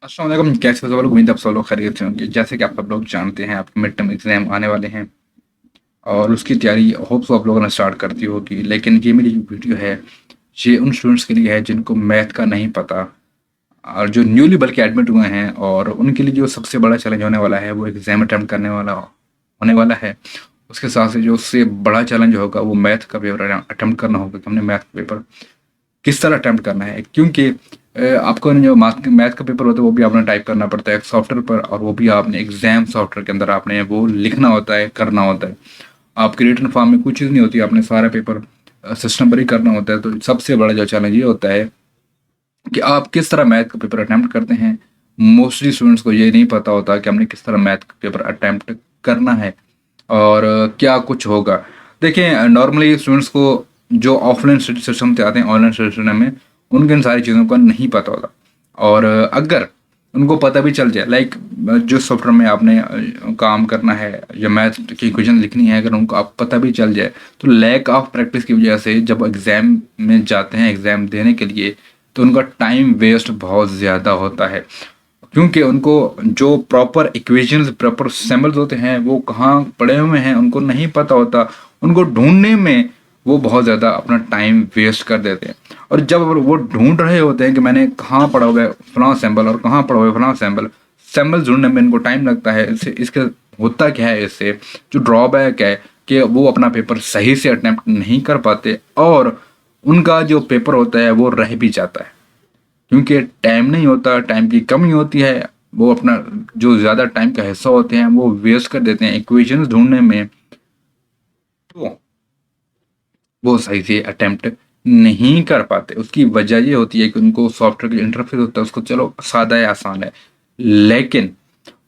अस्सलाम वालेकुम, कैसे हो सब लोग? उम्मीद है आप सब लोग खैरियत से होंगे। जैसे कि आप सब लोग जानते हैं, आपके मिड टर्म एग्जाम आने वाले हैं और उसकी तैयारी होप सो आप लोगों ने स्टार्ट कर दी होगी। लेकिन ये मेरी जो वीडियो है, ये उन स्टूडेंट्स के लिए है जिनको मैथ का नहीं पता और जो न्यूली बल्कि एडमिट हुए हैं, और उनके लिए जो सबसे बड़ा चैलेंज होने वाला है वो एग्जाम अटैम्प्ट करने वाला होने वाला है। उसके साथ से जो उससे बड़ा चैलेंज होगा वो मैथ का पेपर अटैम्प्ट करना होगा कि हमने मैथ पेपर किस तरह अटेम्प्ट करना है। क्योंकि आपको जो मैथ का पेपर होता है वो भी आपने टाइप करना पड़ता है एक सॉफ्टवेयर पर, और वो भी आपने एग्जाम सॉफ्टवेयर के अंदर आपने वो लिखना होता है, करना होता है। आपकी रिटर्न फॉर्म में कुछ चीज़ नहीं होती, आपने सारा पेपर सिस्टम पर ही करना होता है। तो सबसे बड़ा जो चैलेंज ये होता है कि आप किस तरह मैथ का पेपर अटेम्प्ट करते हैं। मोस्टली स्टूडेंट्स को ये नहीं पता होता कि हमने किस तरह मैथ का पेपर अटेम्प्ट करना है और क्या कुछ होगा। देखिए, नॉर्मली स्टूडेंट्स को जो ऑफलाइन स्टडी सिस्टम से आते हैं ऑनलाइन स्टडी सिस्टम में, उनको इन सारी चीज़ों का नहीं पता होता। और अगर उनको पता भी चल जाए, लाइक जो सॉफ्टवेयर में आपने काम करना है या मैथ की इक्वेशन लिखनी है, अगर उनको आप पता भी चल जाए तो लैक ऑफ प्रैक्टिस की वजह से जब एग्ज़ाम में जाते हैं एग्ज़ाम देने के लिए, तो उनका टाइम वेस्ट बहुत ज़्यादा होता है। क्योंकि उनको जो प्रॉपर इक्वेशंस प्रॉपर सिंबल्स होते हैं वो कहाँ पड़े हुए हैं उनको नहीं पता होता। उनको ढूंढने में वो बहुत ज़्यादा अपना टाइम वेस्ट कर देते हैं। और जब वो ढूंढ रहे होते हैं कि मैंने कहाँ पढ़ा हुआ है फलां सिंबल और कहाँ पढ़ा हुआ है फलां सिंबल, सिंबल ढूंढने में इनको टाइम लगता है। इससे इसके होता क्या है, इससे जो ड्रॉबैक है कि वो अपना पेपर सही से अटेम्प्ट नहीं कर पाते और उनका जो पेपर होता है वो रह भी जाता है। क्योंकि टाइम नहीं होता, टाइम की कमी होती है। वो अपना जो ज़्यादा टाइम का हिस्सा होते हैं वो वेस्ट कर देते हैं इक्वेशंस ढूंढने में। तो वो सही से अटेम्प्ट नहीं कर पाते। उसकी वजह ये होती है कि उनको सॉफ्टवेयर का इंटरफेस होता है, उसको चलो सादा है आसान है, लेकिन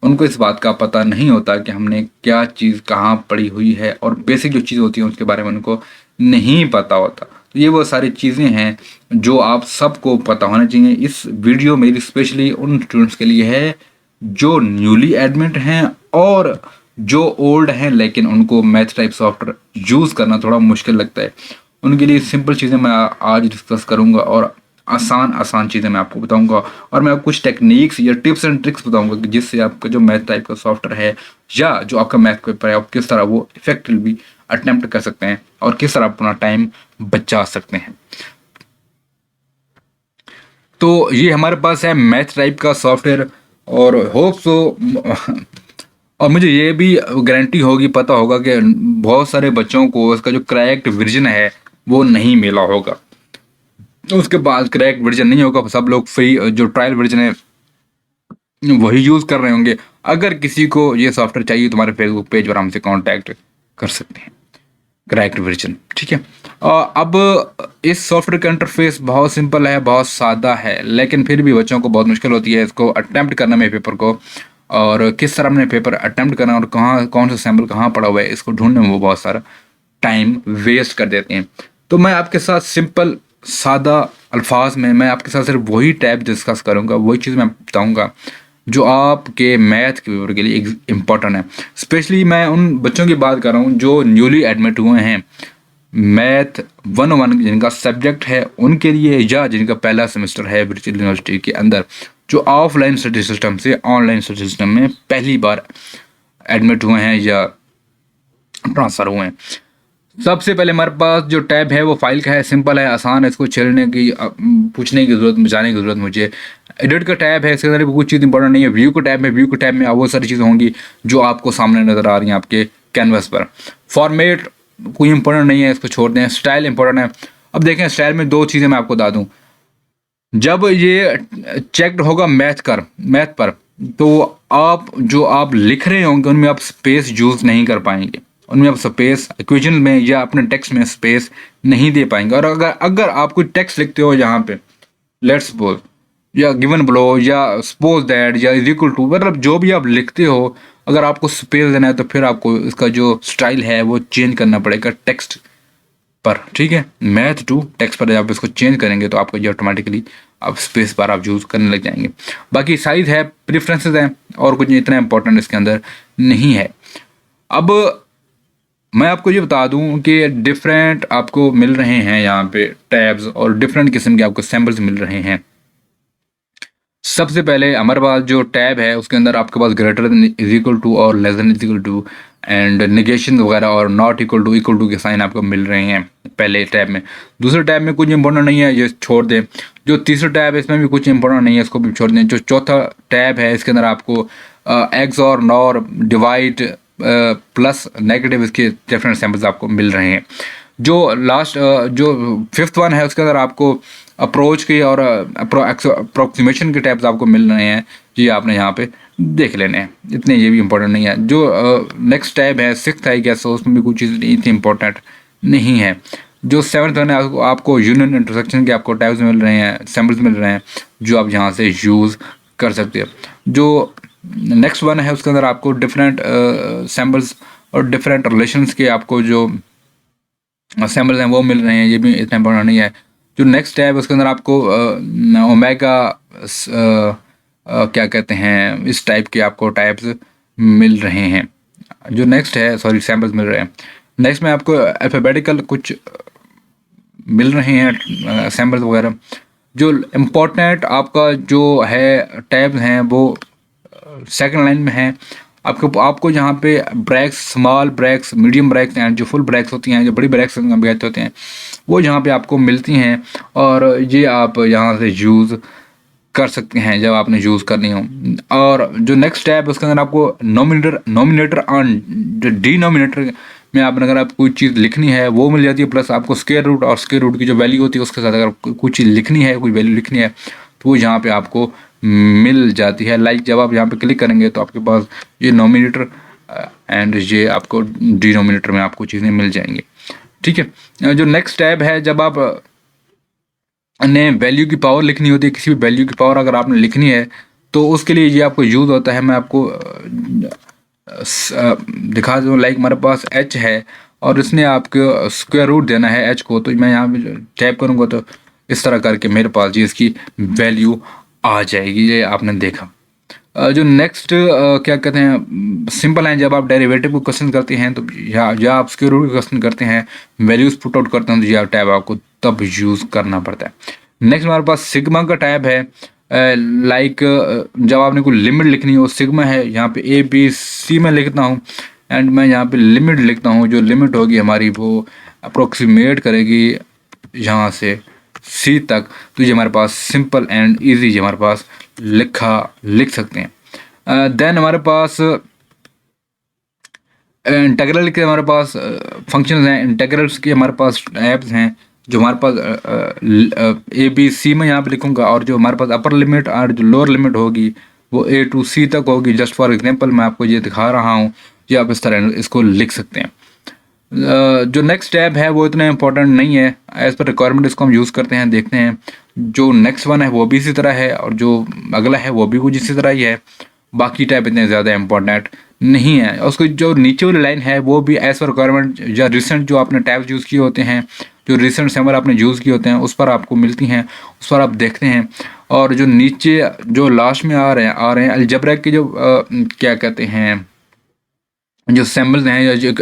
उनको इस बात का पता नहीं होता कि हमने क्या चीज़ कहाँ पड़ी हुई है, और बेसिक जो चीज़ होती है उसके बारे में उनको नहीं पता होता। तो ये वो सारी चीज़ें हैं जो आप सबको पता होना चाहिए। इस वीडियो मेरी स्पेशली उन स्टूडेंट्स के लिए है जो न्यूली एडमिट हैं और जो ओल्ड हैं लेकिन उनको मैथ टाइप सॉफ्टवेयर यूज़ करना थोड़ा मुश्किल लगता है। उनके लिए सिंपल चीज़ें मैं आज डिस्कस करूँगा और आसान आसान चीज़ें मैं आपको बताऊंगा, और मैं आपको कुछ टेक्निक्स या टिप्स एंड ट्रिक्स बताऊंगा कि जिससे आपका जो मैथ टाइप का सॉफ्टवेयर है या जो आपका मैथ पेपर है आप किस तरह वो इफेक्टिवली अटेम्प्ट कर सकते हैं और किस तरह अपना टाइम बचा सकते हैं। तो ये हमारे पास है मैथ टाइप का सॉफ्टवेयर, और होप सो और मुझे ये भी गारंटी होगी, पता होगा कि बहुत सारे बच्चों को इसका जो क्रैक्ड वर्जन है वो नहीं मिला होगा। तो उसके बाद क्रैक्ड वर्जन नहीं होगा, सब लोग फ्री जो ट्रायल वर्जन है वही यूज़ कर रहे होंगे। अगर किसी को ये सॉफ्टवेयर चाहिए तो हमारे फेसबुक पेज पर हमसे कांटेक्ट कर सकते हैं। क्रैक्ड वर्जन, ठीक है। अब इस सॉफ्टवेयर का इंटरफेस बहुत सिंपल है, बहुत सादा है, लेकिन फिर भी बच्चों को बहुत मुश्किल होती है इसको अटेम्प्ट करने में पेपर को, और किस तरह हमने पेपर अटेम्प्ट करना और कहाँ कौन सा सैम्पल कहाँ पड़ा हुआ है इसको ढूंढने में वो बहुत सारा टाइम वेस्ट कर देते हैं। तो मैं आपके साथ सिंपल सादा अल्फाज में मैं आपके साथ सिर्फ वही टैब डिस्कस करूंगा, वही चीज़ मैं बताऊंगा जो आपके मैथ के पेपर के लिए इम्पोर्टेंट है। स्पेशली मैं उन बच्चों की बात कर रहा हूँ जो न्यूली एडमिट हुए हैं मैथ 101 जिनका सब्जेक्ट है उनके लिए, या जिनका पहला सेमेस्टर है ब्रिटिश यूनिवर्सिटी के अंदर, जो ऑफलाइन स्टडी सिस्टम से ऑनलाइन स्टडी सिस्टम में पहली बार एडमिट हुए हैं या ट्रांसफ़र हुए हैं। सबसे पहले हमारे पास जो टैब है वो फाइल का है, सिंपल है, आसान है, इसको छेड़ने की पूछने की ज़रूरत जाने की ज़रूरत मुझे। एडिट का टैब है, इसके अंदर भी कुछ चीज़ इंपॉर्टेंट नहीं है। व्यू का टैब है, व्यू के टैब में वो सारी चीज़ें होंगी जो आपको सामने नज़र आ रही हैं आपके कैनवस पर। फॉर्मेट कोई इंपॉर्टेंट नहीं है, इसको छोड़ दें। स्टाइल इंपॉर्टेंट है। अब देखें, स्टाइल में दो चीज़ें मैं आपको बता दूँ। जब ये चेक्ड होगा मैथ पर, तो आप जो आप लिख रहे होंगे उनमें आप स्पेस यूज़ नहीं कर पाएंगे, उनमें आप स्पेस इक्वेशन में या अपने टेक्स्ट में स्पेस नहीं दे पाएंगे। और अगर अगर आप कोई टेक्स्ट लिखते हो यहाँ पे, लेट्स सपोज या गिवन बिलो या सपोज दैट या इज इक्वल टू, मतलब जो भी आप लिखते हो, अगर आपको स्पेस देना है तो फिर आपको इसका जो स्टाइल है वो चेंज करना पड़ेगा टेक्स्ट पर, ठीक है। मैथ टू टेक्स्ट पर आप इसको चेंज करेंगे तो आपको ये ऑटोमेटिकली आप स्पेस बार आप यूज़ करने लग जाएंगे। बाकी साइज है, प्रेफरेंसेस हैं, और कुछ इतना इंपॉर्टेंट इसके अंदर नहीं है। अब मैं आपको ये बता दूं कि डिफरेंट आपको मिल रहे हैं यहाँ पे टैब्स, और डिफरेंट किस्म के आपको सैम्पल्स मिल रहे हैं। सबसे पहले हमारे पास जो टैब है उसके अंदर आपके पास greater than is equal to और less than is equal to and negation वगैरह और नॉट इक्वल टू के साइन आपको मिल रहे हैं पहले टैब में। दूसरे टैब में कुछ इंपॉर्टेंट नहीं है, ये छोड़ दें। जो तीसरा टैब है इसमें भी कुछ इंपॉर्टेंट नहीं है, इसको भी छोड़ दें। जो चौथा टैब है इसके अंदर आपको एक्स और नॉर डिवाइड प्लस नेगेटिव इसके डिफरेंट सैम्पल्स आपको मिल रहे हैं। जो लास्ट जो फिफ्थ वन है उसके अंदर आपको अप्रोच के और अप्रोक्सीमेशन के टैब्स आपको मिल रहे हैं, ये आपने यहाँ पे देख लेने हैं, इतने ये भी इंपॉर्टेंट नहीं है। जो नेक्स्ट टैब है सिक्स्थ है गैस, उसमें भी कुछ चीज़ इतनी इंपॉर्टेंट नहीं है। जो सेवन्थ वन है आपको यूनियन इंटरसेक्शन के आपको टैब्स मिल रहे हैं, सैम्पल्स मिल रहे हैं जो आप यहाँ से यूज़ कर सकते हैं। जो नेक्स्ट वन है उसके अंदर आपको डिफरेंट सैम्पल्स और डिफरेंट रिलेशंस के आपको जो सैम्पल्स हैं वो मिल रहे हैं, ये भी इतना इंपॉर्टेंट नहीं है। जो नेक्स्ट टैब उसके अंदर आपको ओमेगा क्या कहते हैं इस टाइप के आपको टाइप्स मिल रहे हैं। जो नेक्स्ट है सॉरी सैम्पल्स मिल रहे हैं। नेक्स्ट में आपको अल्फ़ाबेटिकल कुछ मिल रहे हैं सैम्पल्स वगैरह। जो इम्पोर्टेंट आपका जो है टैब्स हैं वो सेकंड लाइन में है। आपको जहाँ पे Bragg's, small Bragg's, medium Bragg's and जो फुल ब्रैक्स होती हैं, जो बड़ी ब्रैक्स कहते होते हैं, वो जहाँ पे आपको मिलती हैं और ये आप यहाँ से यूज़ कर सकते हैं जब आपने यूज़ करनी हो। और जो नेक्स्ट टैब है उसके अंदर आपको नोमिनेटर ऑन जो डिनोमिनेटर में आपने अगर आप कोई चीज़ लिखनी है वो मिल जाती है, प्लस आपको स्क्वायर रूट और स्क्वायर रूट की जो वैल्यू होती है उसके साथ अगर कोई चीज़ लिखनी है, कोई वैल्यू लिखनी है तो वो यहाँ पे आपको मिल जाती है। लाइक जब आप यहाँ पे क्लिक करेंगे तो आपके पास ये नोमिनेटर एंड ये आपको डिनोमिनेटर में आपको चीज़ें मिल जाएंगी। ठीक है। जो नेक्स्ट टैब है जब आप ने वैल्यू की पावर लिखनी होती है, किसी भी वैल्यू की पावर अगर आपने लिखनी है तो उसके लिए ये आपको यूज़ होता है। मैं आपको दिखा दूँ। लाइक हमारे पास h है और इसने आपको स्क्वायर रूट देना है h को, तो मैं यहाँ पे टैप करूँगा तो इस तरह करके मेरे पास जी इसकी वैल्यू आ जाएगी। ये आपने देखा। जो नेक्स्ट क्या कहते हैं सिंपल है, जब आप डेरिवेटिव को क्वेश्चन करते हैं तो या आप स्क्वायर रूट को क्वेश्चन करते हैं, वैल्यूज पुट आउट करते हैं तो यह टैब आपको तब यूज़ करना पड़ता है। नेक्स्ट हमारे पास सिग्मा का टैब है। लाइक जब आपने कोई लिमिट लिखनी हो, सिग्मा है यहाँ पे ABC में लिखता हूँ एंड मैं यहाँ पे लिमिट लिखता हूँ। जो लिमिट होगी हमारी वो अप्रोक्सीमेट करेगी यहाँ से C तक, तो ये हमारे पास सिंपल एंड इजी ये हमारे पास लिख सकते हैं। देन हमारे पास इंटीग्रल के हमारे पास फंक्शंस हैं। इंटीग्रल्स के हमारे पास टैब्स हैं जो हमारे पास ABC में यहाँ पे लिखूंगा, और जो हमारे पास अपर लिमिट और जो लोअर लिमिट होगी वो A to C तक होगी। जस्ट फॉर एग्जांपल मैं आपको ये दिखा रहा हूँ, ये आप इस तरह इसको लिख सकते हैं। जो नेक्स्ट टैब है वो इतना इंपॉर्टेंट नहीं है, एज़ पर रिक्वायरमेंट इसको हम यूज़ करते हैं, देखते हैं। जो नेक्स्ट वन है वो भी इसी तरह है और जो अगला है वो भी कुछ इसी तरह ही है। बाकी टैब इतने ज़्यादा इंपॉर्टेंट नहीं है। और उसकी जो नीचे वाली लाइन है वो भी एज़ पर रिक्वायरमेंट या रिसेंट जो आपने टैब्स यूज़ किए होते हैं, जो रिसेंट सैम्पल आपने यूज़ किए होते हैं उस पर आपको मिलती हैं, उस पर आप देखते हैं। और जो नीचे जो लास्ट में आ रहे हैं अलजेब्रा के जो क्या कहते हैं जो सैम्पल्स हैं या जो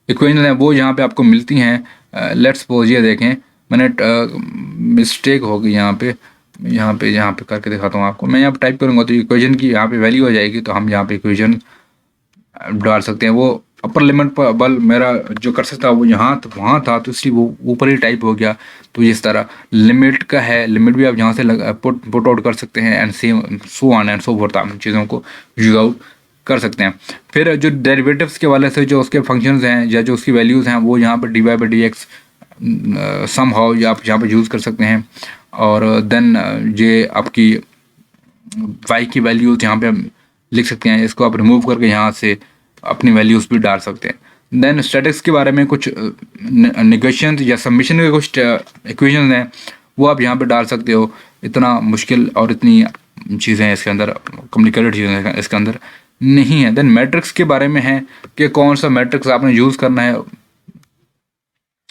इक्वेशन हैं वो यहाँ पे आपको मिलती हैं। लेट्स सपोज ये देखें, मैंने मिस्टेक हो गई यहाँ पे करके दिखाता हूँ आपको। मैं यहाँ पे टाइप करूँगा तो इक्वेशन की यहाँ पे वैल्यू आ जाएगी, तो हम यहाँ पे इक्वेशन डाल सकते हैं। वो अपर लिमिट पर बल मेरा जो कर सकता वो यहाँ तो वहाँ था, तो इसलिए वो ऊपर ही टाइप हो गया। तो इस तरह लिमिट का है, लिमिट भी आप यहाँ से पुट आउट कर सकते हैं and same so on and so fourth आप चीज़ों को यूज आउट कर सकते हैं। फिर जो डेरिवेटिव्स के वाले से जो उसके फंक्शंस हैं या जो उसकी वैल्यूज़ हैं वो यहाँ पर dy/dx सम हाउ आप यहाँ पर यूज़ कर सकते हैं। और देन ये आपकी y की वैल्यूज़ यहाँ पे लिख सकते हैं। इसको आप रिमूव करके यहाँ से अपनी वैल्यूज़ भी डाल सकते हैं। देन स्टैटिक्स के बारे में कुछ नेगेशन या सबमिशन के कुछ इक्वेशन हैं वो आप यहाँ पे डाल सकते हो। इतना मुश्किल और इतनी चीज़ें हैं इसके अंदर, कॉम्प्लिकेटेड चीज़ें इसके अंदर नहीं है। देन मैट्रिक्स के बारे में है कि कौन सा मैट्रिक्स आपने यूज़ करना है।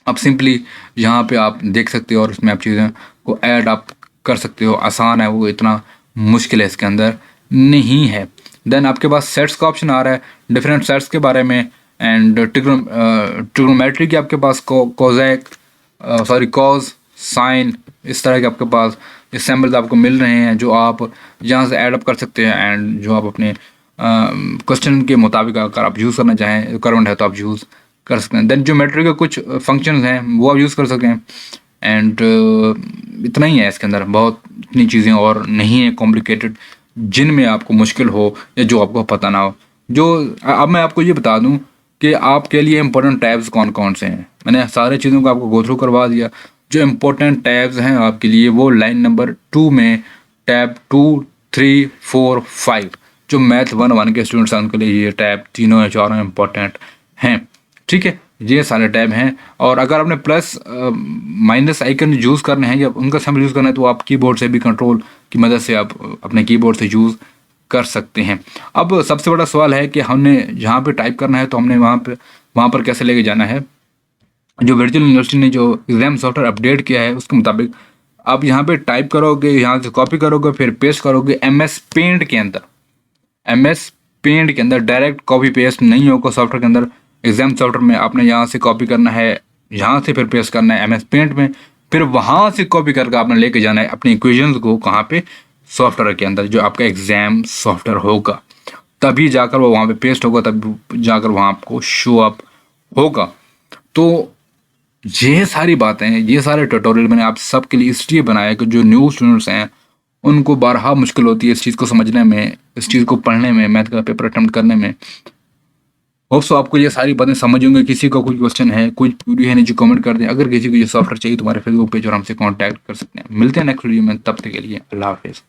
अब सिंपली यहाँ पे आप देख सकते हो और उसमें आप चीज़ें को ऐड आप कर सकते हो। आसान है, वो इतना मुश्किल है इसके अंदर नहीं है। देन आपके पास सेट्स का ऑप्शन आ रहा है, डिफरेंट सेट्स के बारे में एंड ट्रिग्नोमेट्री की आपके पास कॉज, साइन, इस तरह के आपके पास ये सैम्पल्स आपको मिल रहे हैं जो आप यहाँ से ऐड अप कर सकते हैं, एंड जो आप अपने क्वेश्चन के मुताबिक अगर आप यूज़ करना चाहें, रिक्वायरमेंट है तो आप यूज़ कर सकते हैं। देन ज्योमेट्री के कुछ फंक्शंस हैं वो आप यूज़ कर सकते हैं। एंड इतना ही है इसके अंदर, बहुत इतनी चीज़ें और नहीं है कॉम्प्लिकेटेड जिनमें आपको मुश्किल हो या जो आपको पता ना हो। जो अब मैं आपको ये बता दूं कि आपके लिए इम्पोर्टेंट टैब्स कौन कौन से हैं। मैंने सारे चीज़ों को आपको गो थ्रू करवा दिया। जो इम्पोर्टेंट टैब्स हैं आपके लिए वो लाइन नंबर 2 में टैब 2, 3, 4, 5 जो मैथ 1 के स्टूडेंट्स हैं उनके लिए ये टैब तीनों या चारों इम्पोर्टेंट हैं। ठीक है, ये सारे टैब हैं। और अगर आपने प्लस माइनस आइकन यूज़ करने हैं या उनका सैम्पल यूज़ करना है तो आप कीबोर्ड से भी कंट्रोल की मदद से आप अपने कीबोर्ड से यूज़ कर सकते हैं। अब सबसे बड़ा सवाल है कि हमने जहाँ पे टाइप करना है तो हमने वहाँ पर कैसे लेके जाना है। जो वर्चुअल यूनिवर्सिटी ने जो एग्ज़ाम सॉफ्टवेयर अपडेट किया है उसके मुताबिक आप यहाँ पे टाइप करोगे, यहाँ से कॉपी करोगे, फिर पेस्ट करोगे MS पेंट के अंदर। MS पेंट के अंदर डायरेक्ट कॉपी पेस्ट नहीं होगा सॉफ्टवेयर के अंदर। एग्ज़ाम सॉफ्टवेयर में आपने यहाँ से कॉपी करना है, यहाँ से फिर पेस्ट करना है MS पेंट में, फिर वहाँ से कॉपी करके आपने लेके जाना है अपनी इक्वेशंस को कहाँ पे, सॉफ्टवेयर के अंदर जो आपका एग्ज़ाम सॉफ्टवेयर होगा। तभी जाकर वो वहाँ पे पेस्ट होगा, तब जाकर वहाँ आपको शो अप होगा। तो ये सारी बातें, ये सारे ट्यूटोरियल मैंने आप सबके लिए इसलिए बनाया कि जो न्यू स्टूडेंट्स हैं उनको बारहा मुश्किल होती है इस चीज़ को समझने में, इस चीज़ को पढ़ने में, मैथ का पेपर अटेम्प्ट करने में। होप सो आपको ये सारी बातें समझ होंगी। किसी को कोई क्वेश्चन है, कोई क्वेरी है, नीचे कमेंट कर दें। अगर किसी को ये सॉफ्टवेयर चाहिए तो हमारे फेसबुक पेज और हमसे कांटेक्ट कर सकते हैं। मिलते हैं नेक्स्ट वीडियो में, तब तक के लिए अल्लाह हाफिज़।